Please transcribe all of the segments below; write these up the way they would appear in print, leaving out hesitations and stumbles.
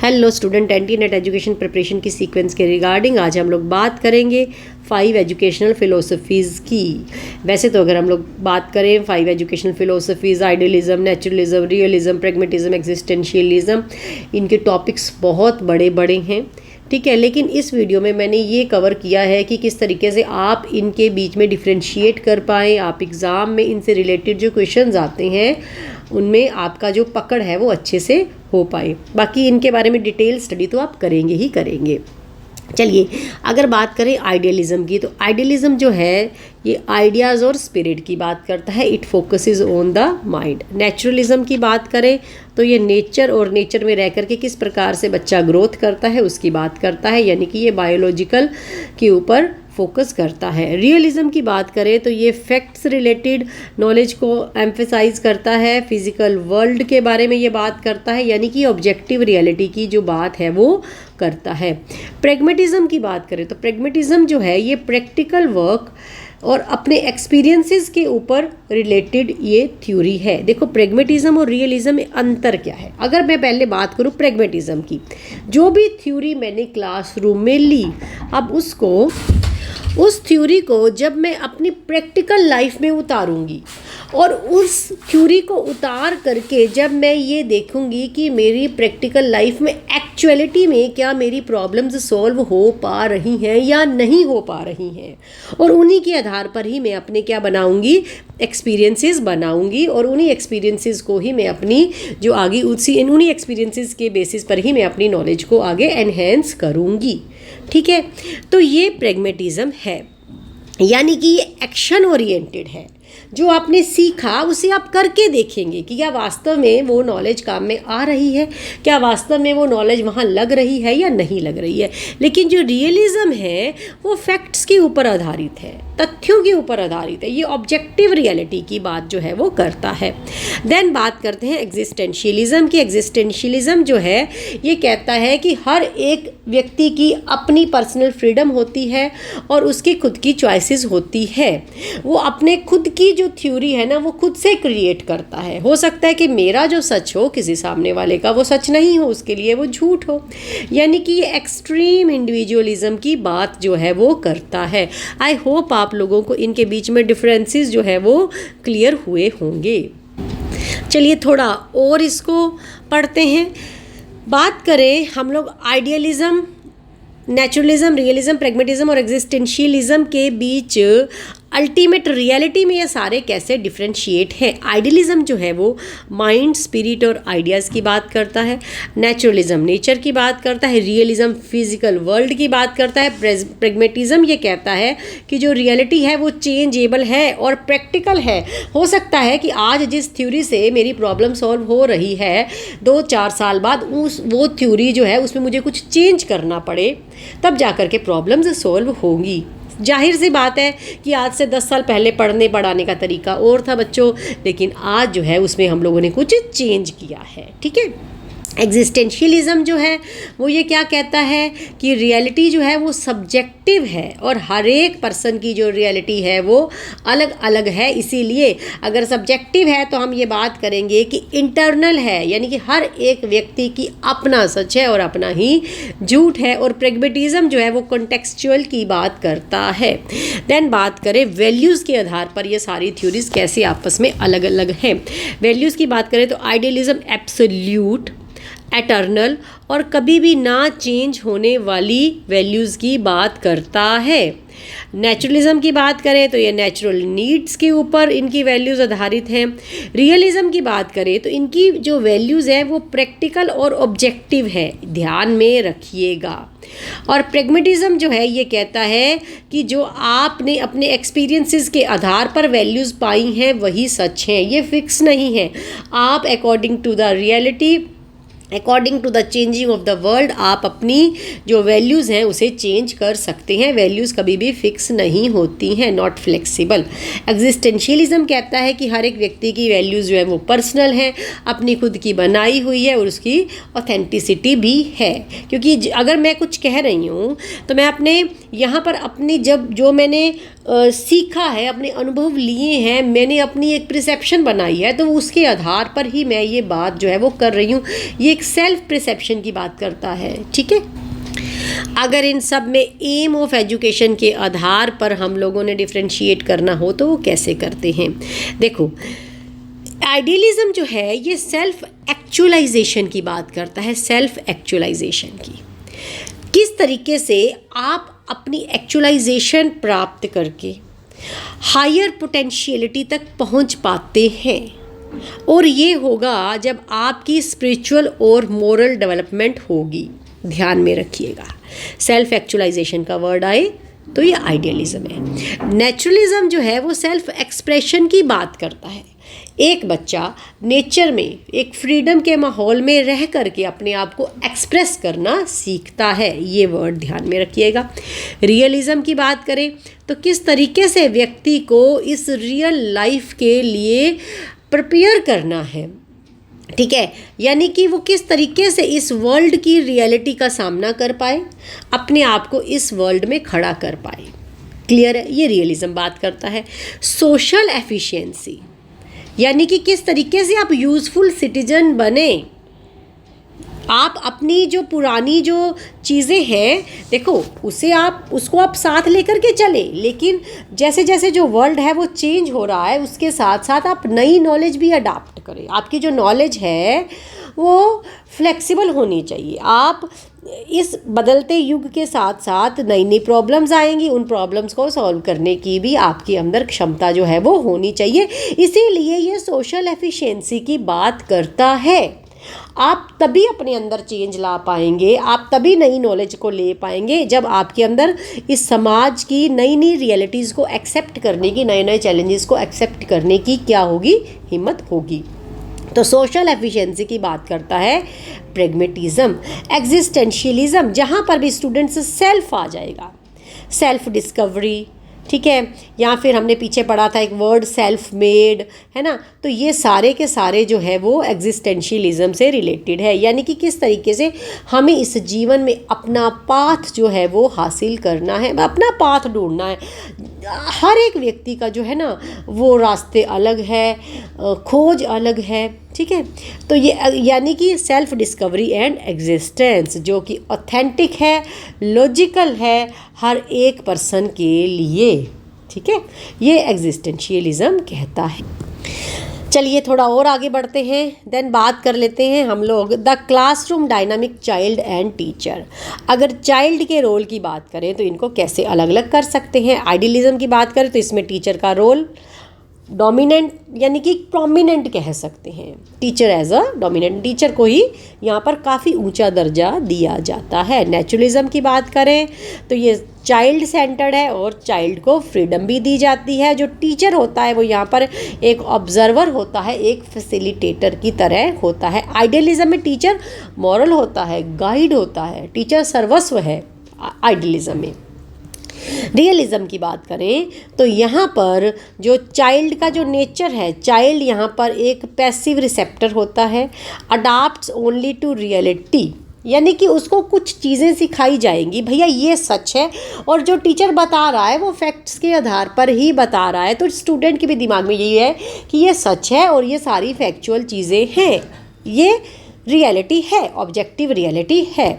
Hello student, anti net education preparation की sequence के regarding आज हम लोग बात करेंगे 5 एजुकेशनल फ़िलोसफीज़ की। वैसे तो अगर हम लोग बात करें 5 एजुकेशनल फ़िलोसफीज़, आइडियलिज़म, नेचुरलिज़म, रियलिज़म, प्रैग्मेटिज़म, एग्जिस्टेंशियलिज़म, इनके टॉपिक्स बहुत बड़े बड़े हैं, ठीक है। लेकिन इस वीडियो में मैंने ये कवर किया है कि किस तरीके से आप इनके बीच में डिफ्रेंशिएट कर पाएँ। आप एग्ज़ाम में इनसे रिलेटेड जो क्वेश्चंस आते हैं उनमें आपका जो पकड़ है वो अच्छे से हो पाए। बाकी इनके बारे में डिटेल स्टडी तो आप करेंगे ही करेंगे। चलिए, अगर बात करें आइडियलिज़म की, तो आइडियलिज़म जो है ये आइडियाज़ और स्पिरिट की बात करता है। It focuses on the mind. Naturalism की बात करें तो ये नेचर और नेचर में रह कर के किस प्रकार से बच्चा ग्रोथ करता है उसकी बात करता है, यानी कि ये बायोलॉजिकल के ऊपर फोकस करता है। रियलिज़म की बात करें तो ये फैक्ट्स रिलेटेड नॉलेज को एम्फेसाइज करता है, फिजिकल वर्ल्ड के बारे में ये बात करता है, यानी कि ऑब्जेक्टिव रियलिटी की जो बात है वो करता है। प्रैग्मेटिज़म की बात करें तो प्रैग्मेटिज़म जो है ये प्रैक्टिकल वर्क और अपने एक्सपीरियंसेस के ऊपर रिलेटेड ये थ्योरी है। देखो, प्रैग्मेटिज़म और रियलिज़म में अंतर क्या है। अगर मैं पहले बात करूँ प्रैग्मेटिज़म की, जो भी थ्योरी मैंने क्लासरूम में ली, अब उस थ्योरी को जब मैं अपनी प्रैक्टिकल लाइफ में उतारूंगी और उस थ्योरी को उतार करके जब मैं ये देखूंगी कि मेरी प्रैक्टिकल लाइफ में एक्चुअलिटी में क्या मेरी प्रॉब्लम्स सॉल्व हो पा रही हैं या नहीं हो पा रही हैं, और उन्हीं के आधार पर ही मैं अपने क्या बनाऊंगी, एक्सपीरियंसेस बनाऊंगी, और उन्हीं एक्सपीरियंसेस को ही मैं अपनी जो आगे उन्हीं एक्सपीरियंसेस के बेसिस पर ही मैं अपनी नॉलेज को आगे एनहेंस करूंगी, ठीक है। तो ये प्रैग्मेटिज़म है, यानी कि ये एक्शन ओरिएंटेड है। जो आपने सीखा उसे आप करके देखेंगे कि क्या वास्तव में वो नॉलेज काम में आ रही है, क्या वास्तव में वो नॉलेज वहाँ लग रही है या नहीं लग रही है। लेकिन जो रियलिज़म है वो फैक्ट्स के ऊपर आधारित है, तथ्यों के ऊपर आधारित है। ये ऑब्जेक्टिव रियलिटी की बात जो है वो करता है। देन बात करते हैं एग्जिस्टेंशियलिज़म की। एग्जिस्टेंशियलिज़म जो है ये कहता है कि हर एक व्यक्ति की अपनी पर्सनल फ्रीडम होती है और उसकी खुद की चॉइसेस होती है। वो अपने खुद की जो थ्योरी है ना वो खुद से क्रिएट करता है। हो सकता है कि मेरा जो सच हो किसी सामने वाले का वो सच नहीं हो, उसके लिए वो झूठ हो, यानी कि ये एक्सट्रीम इंडिविजुअलिज्म की बात जो है वो करता है। आई होप आप लोगों को इनके बीच में डिफरेंसेस जो है वो क्लियर हुए होंगे। चलिए थोड़ा और इसको पढ़ते हैं। बात करें हम लोग आइडियलिज़म, नेचुरलिज़म, रियलिज़म, प्रैग्मेटिज़म और एग्जिस्टेंशियलिज़म के बीच अल्टीमेट रियलिटी में ये सारे कैसे डिफ्रेंशिएट हैं। आइडियलिज़म जो है वो माइंड, स्पिरिट और आइडियाज़ की बात करता है। नेचुरलिज़म नेचर की बात करता है। रियलिज़म फिजिकल वर्ल्ड की बात करता है। प्रैग्मेटिज़म ये कहता है कि जो रियलिटी है वो चेंजेबल है और प्रैक्टिकल है। हो सकता है कि आज जिस थ्योरी से मेरी प्रॉब्लम सॉल्व हो रही है 2-4 साल बाद वो थ्योरी जो है उसमें मुझे कुछ चेंज करना पड़े, तब जाकर के प्रॉब्लम्स सॉल्व होंगी। जाहिर सी बात है कि आज से 10 साल पहले पढ़ने पढ़ाने का तरीका और था बच्चों, लेकिन आज जो है उसमें हम लोगों ने कुछ चेंज किया है, ठीक है। एग्जिस्टेंशियलिज़म जो है वो ये क्या कहता है कि रियलिटी जो है वो सब्जेक्टिव है और हर एक पर्सन की जो रियलिटी है वो अलग अलग है। इसीलिए अगर सब्जेक्टिव है तो हम ये बात करेंगे कि इंटरनल है, यानी कि हर एक व्यक्ति की अपना सच है और अपना ही झूठ है। और प्रैग्मेटिज़म जो है वो कॉन्टेक्सचुअल की बात करता है। देन बात करें वैल्यूज़ के आधार पर ये सारी थ्योरीज कैसे आपस में अलग अलग हैं। वैल्यूज़ की बात करें तो आइडियलिज़म एब्सोल्यूट, एटर्नल और कभी भी ना चेंज होने वाली वैल्यूज़ की बात करता है। नेचुरलिज़म की बात करें तो ये नेचुरल नीड्स के ऊपर इनकी वैल्यूज़ आधारित हैं। रियलिज़म की बात करें तो इनकी जो वैल्यूज़ हैं वो प्रैक्टिकल और ऑब्जेक्टिव है, ध्यान में रखिएगा। और प्रैग्मेटिज़म जो है ये कहता है कि जो आपने अपने एक्सपीरियंसेस के आधार पर वैल्यूज़ पाई हैं वही सच हैं, ये फिक्स नहीं है। आप according to the reality, according to the changing of the world आप अपनी जो वैल्यूज़ हैं उसे चेंज कर सकते हैं। वैल्यूज़ कभी भी फिक्स नहीं होती हैं, नॉट फ्लेक्सिबल। एग्जिस्टेंशियलिज़म कहता है कि हर एक व्यक्ति की वैल्यूज़ जो है वो पर्सनल हैं, अपनी खुद की बनाई हुई है और उसकी ऑथेंटिसिटी भी है। क्योंकि अगर मैं कुछ कह रही हूँ तो मैं अपने यहाँ पर अपनी जो मैंने सीखा है, अपने अनुभव लिए हैं, मैंने अपनी एक परसेप्शन बनाई है, तो उसके आधार पर ही मैं ये बात जो है वो कर रही हूँ। ये एक सेल्फ परसेप्शन की बात करता है, ठीक है। अगर इन सब में एम ऑफ एजुकेशन के आधार पर हम लोगों ने डिफ्रेंशिएट करना हो तो वो कैसे करते हैं? देखो, आइडियलिज्म जो है ये सेल्फ एक्चुअलाइजेशन की बात करता है, सेल्फ एक्चुअलाइजेशन की। किस तरीके से आप अपनी एक्चुअलाइजेशन प्राप्त करके हायर पोटेंशियलिटी तक पहुंच पाते हैं, और ये होगा जब आपकी स्पिरिचुअल और मोरल डेवलपमेंट होगी। ध्यान में रखिएगा, सेल्फ एक्चुअलाइजेशन का वर्ड आए तो ये आइडियलिज्म है। नेचुरलिज्म जो है वो सेल्फ एक्सप्रेशन की बात करता है। एक बच्चा नेचर में एक फ्रीडम के माहौल में रह करके अपने आप को एक्सप्रेस करना सीखता है, ये वर्ड ध्यान में रखिएगा। रियलिज्म की बात करें तो किस तरीके से व्यक्ति को इस रियल लाइफ के लिए प्रिपेयर करना है, ठीक है, यानी कि वो किस तरीके से इस वर्ल्ड की रियलिटी का सामना कर पाए, अपने आप को इस वर्ल्ड में खड़ा कर पाए। क्लियर है? ये रियलिज्म बात करता है। सोशल एफिशिएंसी यानी कि किस तरीके से आप यूज़फुल सिटीजन बने, आप अपनी जो पुरानी जो चीज़ें हैं, देखो उसको आप साथ लेकर के चले, लेकिन जैसे जैसे जो वर्ल्ड है वो चेंज हो रहा है, उसके साथ साथ आप नई नॉलेज भी अडाप्ट करें। आपकी जो नॉलेज है वो फ्लेक्सिबल होनी चाहिए। आप इस बदलते युग के साथ साथ नई नई प्रॉब्लम्स आएंगी, उन प्रॉब्लम्स को सॉल्व करने की भी आपके अंदर क्षमता जो है वो होनी चाहिए। इसीलिए ये सोशल एफिशिएंसी की बात करता है। आप तभी अपने अंदर चेंज ला पाएंगे, आप तभी नई नॉलेज को ले पाएंगे जब आपके अंदर इस समाज की नई नई रियलिटीज़ को एक्सेप्ट करने की, नए नए चैलेंजेस को एक्सेप्ट करने की क्या होगी, हिम्मत होगी। तो सोशल एफिशिएंसी की बात करता है प्रेगमेटिज्म। एग्जिस्टेंशियलिज्म, जहाँ पर भी स्टूडेंट्स सेल्फ आ जाएगा, सेल्फ डिस्कवरी, ठीक है, या फिर हमने पीछे पढ़ा था एक वर्ड सेल्फ मेड, है ना। तो ये सारे के सारे जो है वो एग्जिस्टेंशियलिज्म से रिलेटेड है, यानी कि किस तरीके से हमें इस जीवन में अपना पाथ जो है वो हासिल करना है, अपना पाथ ढूंढना है। हर एक व्यक्ति का जो है ना वो रास्ते अलग है, खोज अलग है, ठीक है। तो ये यानी कि सेल्फ डिस्कवरी एंड एग्जिस्टेंस जो कि ऑथेंटिक है, लॉजिकल है हर एक पर्सन के लिए, ठीक है, ये एग्जिस्टेंशियलिज्म कहता है। चलिए थोड़ा और आगे बढ़ते हैं, देन बात कर लेते हैं हम लोग the classroom dynamic child and teacher. अगर चाइल्ड के रोल की बात करें तो इनको कैसे अलग अलग कर सकते हैं। आइडियलिज्म की बात करें तो इसमें टीचर का रोल डोमिनेंट यानी कि प्रोमिनेंट कह सकते हैं। Teacher as a dominant, teacher को ही यहाँ पर काफ़ी ऊंचा दर्जा दिया जाता है। नेचुरलिज्म की बात करें तो ये चाइल्ड सेंटर्ड है और चाइल्ड को फ्रीडम भी दी जाती है। जो टीचर होता है वो यहाँ पर एक ऑब्जर्वर होता है, एक फैसिलिटेटर की तरह होता है। आइडियलिज्म में टीचर मॉरल होता है, गाइड होता है, टीचर सर्वस्व है आइडियलिज्म में। रियलिज्म की बात करें तो यहाँ पर जो चाइल्ड का जो नेचर है, चाइल्ड यहाँ पर एक पैसिव रिसेप्टर होता है, अडाप्ट्स ओनली टू रियलिटी, यानी कि उसको कुछ चीज़ें सिखाई जाएंगी, भैया ये सच है, और जो टीचर बता रहा है वो फैक्ट्स के आधार पर ही बता रहा है। तो स्टूडेंट के भी दिमाग में यही है कि ये सच है और ये सारी फैक्चुअल चीज़ें हैं, ये रियलिटी है, ऑब्जेक्टिव रियलिटी है,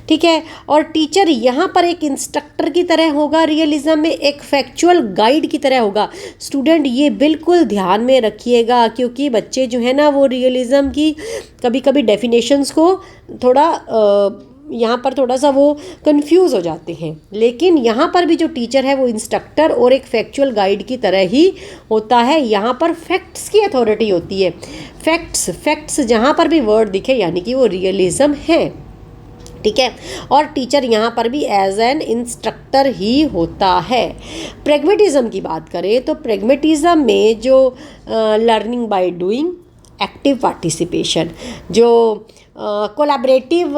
ठीक है। और टीचर यहाँ पर एक इंस्ट्रक्टर की तरह होगा, रियलिज्म में एक फैक्चुअल गाइड की तरह होगा। स्टूडेंट ये बिल्कुल ध्यान में रखिएगा, क्योंकि बच्चे जो है ना वो रियलिज्म की कभी कभी डेफिनेशंस को थोड़ा यहाँ पर थोड़ा सा वो कंफ्यूज हो जाते हैं, लेकिन यहाँ पर भी जो टीचर है वो इंस्ट्रक्टर और एक फैक्चुअल गाइड की तरह ही होता है। यहाँ पर फैक्ट्स की अथॉरिटी होती है, फैक्ट्स जहाँ पर भी वर्ड दिखे यानी कि वो रियलिज्म है, ठीक है। और टीचर यहाँ पर भी एज एन इंस्ट्रक्टर ही होता है। प्रेगमेटिज्म की बात करें तो प्रेगमेटिज्म में जो learning by doing, active participation, जो कोलैबोरेटिव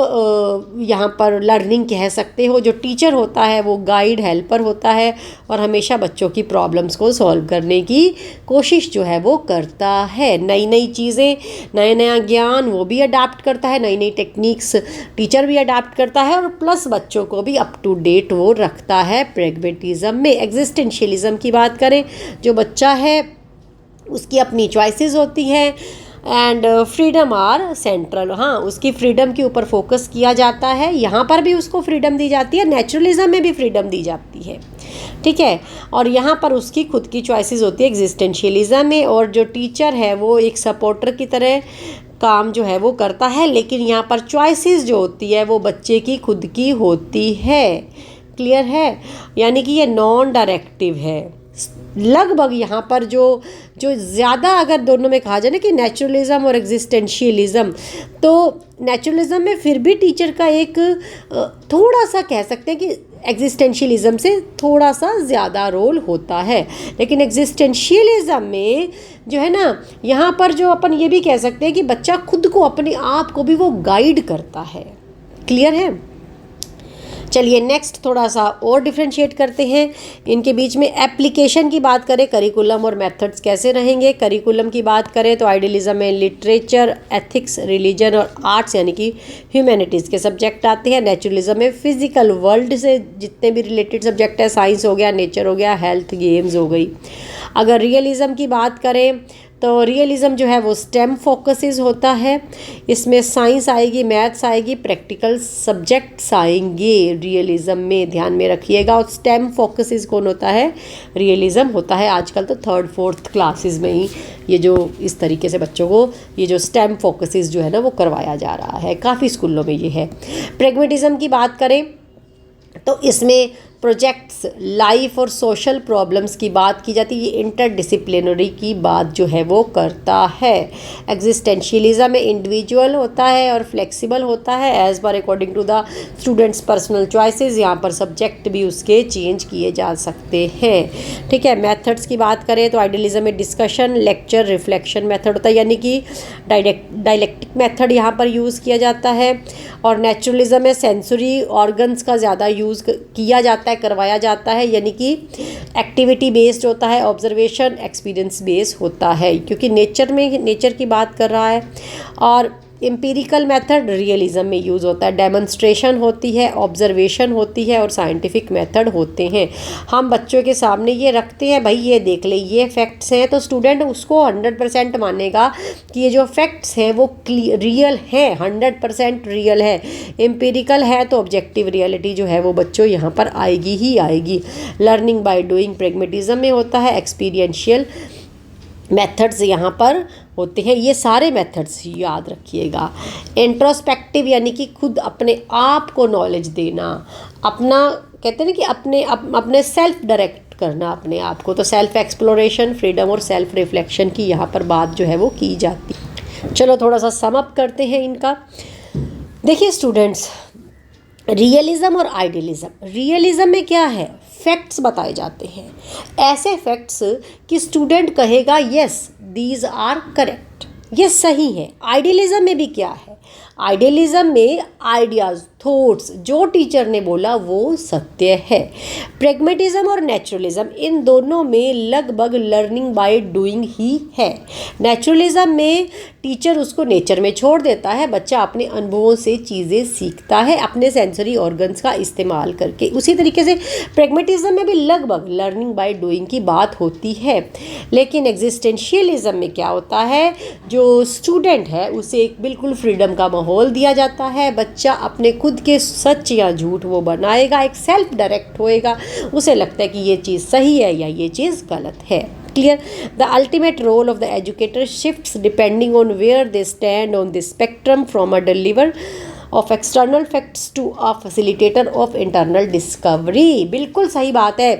यहाँ पर लर्निंग कह सकते हो। जो टीचर होता है वो गाइड हेल्पर होता है और हमेशा बच्चों की प्रॉब्लम्स को सॉल्व करने की कोशिश जो है वो करता है। नई नई चीज़ें, नया नया ज्ञान वो भी अडाप्ट करता है, नई नई टेक्निक्स टीचर भी अडाप्ट करता है और प्लस बच्चों को भी अप टू डेट वो रखता है प्रैग्मेटिज्म में। एग्जिस्टेंशियलिज्म की बात करें, जो बच्चा है उसकी अपनी चॉइसेस होती हैं एंड फ्रीडम आर सेंट्रल। हाँ, उसकी फ्रीडम के ऊपर फोकस किया जाता है। यहाँ पर भी उसको फ्रीडम दी जाती है, नेचुरलिज्म में भी फ्रीडम दी जाती है, ठीक है। और यहाँ पर उसकी खुद की चॉइसेस होती है एग्जिस्टेंशियलिज्म में। और जो टीचर है वो एक सपोर्टर की तरह काम जो है वो करता है, लेकिन यहाँ पर चॉइसेस जो होती है वो बच्चे की खुद की होती है। क्लियर है? यानी कि ये नॉन डायरेक्टिव है लगभग। यहाँ पर जो ज़्यादा अगर दोनों में कहा जाए ना कि नेचुरलिज्म और एग्जिस्टेंशियलिज्म, तो नेचुरलिज्म में फिर भी टीचर का एक थोड़ा सा कह सकते हैं कि एग्जिस्टेंशियलिज्म से थोड़ा सा ज़्यादा रोल होता है। लेकिन एग्जिस्टेंशियलिज्म में जो है ना, यहाँ पर जो अपन ये भी कह सकते हैं कि बच्चा खुद को, अपने आप को भी वो गाइड करता है। क्लियर है? चलिए नेक्स्ट थोड़ा सा और डिफ्रेंशिएट करते हैं इनके बीच में। एप्लीकेशन की बात करें, करिकुलम और मेथड्स कैसे रहेंगे। करिकुलम की बात करें तो आइडियलिज्म में लिटरेचर, एथिक्स, रिलीजन और आर्ट्स यानी कि ह्यूमैनिटीज़ के सब्जेक्ट आते हैं। नेचुरलिज्म में फिजिकल वर्ल्ड से जितने भी रिलेटेड सब्जेक्ट है, साइंस हो गया, नेचर हो गया, हेल्थ, गेम्स हो गई। अगर रियलिज्म की बात करें तो रियलिज्म जो है वो स्टेम फोकसेस होता है। इसमें साइंस आएगी, मैथ्स आएगी, प्रैक्टिकल सब्जेक्ट्स आएंगे रियलिज्म में, ध्यान में रखिएगा। और स्टेम फोकसेस कौन होता है? रियलिज्म होता है। आजकल तो 3rd 4th क्लासेस में ही ये जो इस तरीके से बच्चों को ये जो स्टेम फोकसेस जो है ना वो करवाया जा रहा है, काफ़ी स्कूलों में ये है। प्रैग्मेटिज्म की बात करें तो इसमें प्रोजेक्ट्स, लाइफ और सोशल प्रॉब्लम्स की बात की जाती है। ये इंटरडिसिप्लिनरी की बात जो है वो करता है। एग्जिस्टेंशियलिज्म में इंडिविजुअल होता है और फ्लेक्सिबल होता है as per according to the students personal choices. यहाँ पर सब्जेक्ट भी उसके चेंज किए जा सकते हैं, ठीक है। मेथड्स की बात करें तो आइडियलिज्म में डिस्कशन, लेक्चर, रिफ्लेक्शन मेथड होता है, यानी कि डायलेक्टिक मेथड यहाँ पर यूज़ किया जाता है। और नेचुरलिज्म में सेंसरी ऑर्गन्स का ज़्यादा यूज़ किया जाता है, करवाया जाता है, यानी कि एक्टिविटी बेस्ड होता है, ऑब्जर्वेशन एक्सपीरियंस बेस्ड होता है, क्योंकि नेचर की बात कर रहा है। और एम्पिरिकल मेथड रियलिज्म में यूज़ होता है। डेमोन्स्ट्रेशन होती है, ऑब्जर्वेशन होती है और साइंटिफिक मेथड होते हैं। हम बच्चों के सामने ये रखते हैं, भाई ये देख ले, ये फैक्ट्स हैं, तो स्टूडेंट उसको 100% मानेगा कि ये जो फैक्ट्स हैं वो रियल है, 100% रियल है। एम्पिरिकल है तो ऑब्जेक्टिव रियलिटी जो है वो बच्चों यहाँ पर आएगी ही आएगी। लर्निंग बाय डूइंग प्रैग्मेटिज्म में होता है। एक्सपीरियंशियल मेथड्स यहाँ पर होते हैं। ये सारे मेथड्स याद रखिएगा। इंट्रोस्पेक्टिव यानी कि खुद अपने आप को नॉलेज देना, अपना कहते हैं ना कि अपने सेल्फ डायरेक्ट करना अपने आप को, तो सेल्फ एक्सप्लोरेशन, फ्रीडम और सेल्फ रिफ्लेक्शन की यहाँ पर बात जो है वो की जाती है। चलो थोड़ा सा सम अप करते हैं इनका। देखिए स्टूडेंट्स, रियलिज्म और आइडियलिज्म, रियलिज्म में क्या है, फैक्ट्स बताए जाते हैं, ऐसे फैक्ट्स कि स्टूडेंट कहेगा यस दीज आर करेक्ट, ये सही है। आइडियलिज्म में भी क्या है, आइडियलिज्म में आइडियाज़, थॉट्स, जो टीचर ने बोला वो सत्य है। प्रैग्मेटिज्म और नेचुरलिज्म, इन दोनों में लगभग लर्निंग बाय डूइंग ही है। नेचुरलिज्म में टीचर उसको नेचर में छोड़ देता है, बच्चा अपने अनुभवों से चीज़ें सीखता है अपने सेंसरी ऑर्गन्स का इस्तेमाल करके। उसी तरीके से प्रैग्मेटिज्म में भी लगभग लर्निंग बाय डूइंग की बात होती है। लेकिन एग्जिस्टेंशियलिज्म में क्या होता है, जो स्टूडेंट है उसे एक बिल्कुल फ्रीडम का माहौल दिया जाता है, बच्चा अपने खुद के सच या झूठ वो बनाएगा, एक सेल्फ डायरेक्ट होएगा, उसे लगता है कि ये चीज़ सही है या ये चीज़ गलत है। Clear? The ultimate role of the educator shifts depending on where they stand on the spectrum, from a deliver of external facts to a facilitator of internal discovery। बिल्कुल सही बात है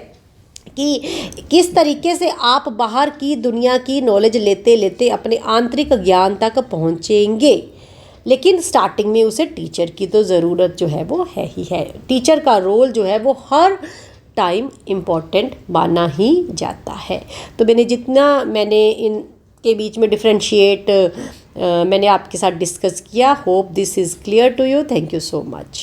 कि किस तरीके से आप बाहर की दुनिया की नॉलेज लेते लेते अपने आंतरिक ज्ञान तक पहुँचेंगे। लेकिन स्टार्टिंग में उसे टीचर की तो ज़रूरत जो है वो है ही है। टीचर का रोल जो है वो हर टाइम इम्पॉर्टेंट माना ही जाता है। तो मैंने जितना इनके बीच में डिफ्रेंशिएट मैंने आपके साथ डिस्कस किया। Hope this is clear to you. Thank you so much.